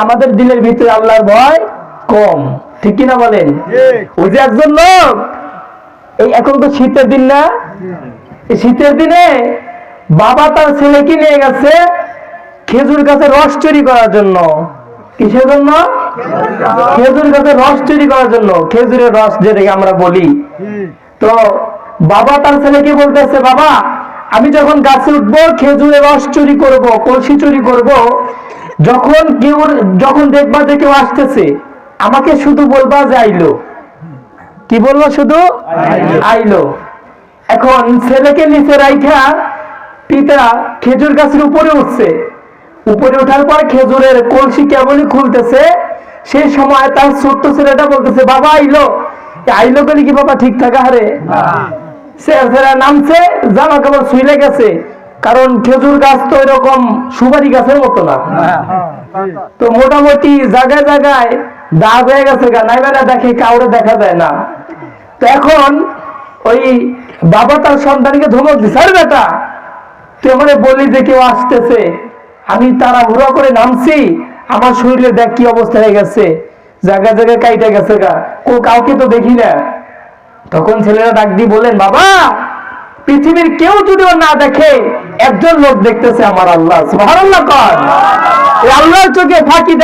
আমাদের দিলের ভিতরে আল্লাহর ভয় কম, ঠিক কিনা বলেন? ওই যে একজন লোক, এই এখন তো শীতের দিন না, এই শীতের দিনে বাবা তার ছেলেকে নিয়ে গেছে খেজুর গাছে রস চুরি করার জন্য। কিসের জন্য? খেজুর গাছে রস চুরি করার জন্য, খেজুরের রস যেটাকে আমরা বলি। তো বাবা তার ছেলেকে বলতেছে, বাবা আমি যখন গাছে উঠবো খেজুরের রস চুরি করব, কলসি চুরি করব, যখন দেখবা যে কেউ আসতেছে আমাকে শুধু বলবা যে আইলো। কি বলবো? শুধু আইলো। এখন ছেলেকে নিচে রাইখা পিতা খেজুর গাছের উপরে উঠছে। উপরে ওঠার পর খেজুরের কলসি কেবলই খুলতেছে, সেই সময় তার ছোট্ট ছেলেটা বলতেছে, বাবা আইলো। আইলো বলে কি বাবা ঠিক থাকা হারে? ছেলেরা নামছে, জামা কাপড় শুইলে গেছে, কারণ খেজুর গাছ তো এরকম সুপারি গাছের মতো না, তো মোটামুটি জায়গায় জায়গায় দাগ হয়ে গেছে, নাইবেলা দেখে কাউরে দেখা যায় না। তো এখন ওই বাবা তার সন্তানকে ধমক দিছে, আরে বেটা তুই আমারে বলি যে কেউ আসতেছে, আমি তাড়াহুড়া করে নামছি, আমার শরীরে দেখ কি অবস্থা হয়ে গেছে, জায়গায় জায়গায় কাইটা গেছে গা, কাউকে তো দেখি না। তখন ছেলেরা ডাক দিয়ে বললেন, বাবা পৃথিবীর কেউ যদি না দেখে একজন লোক দেখতেছে, আমার আল্লাহ। সুবহানাল্লাহ। কর আল্লাহর চোখে ফাঁকি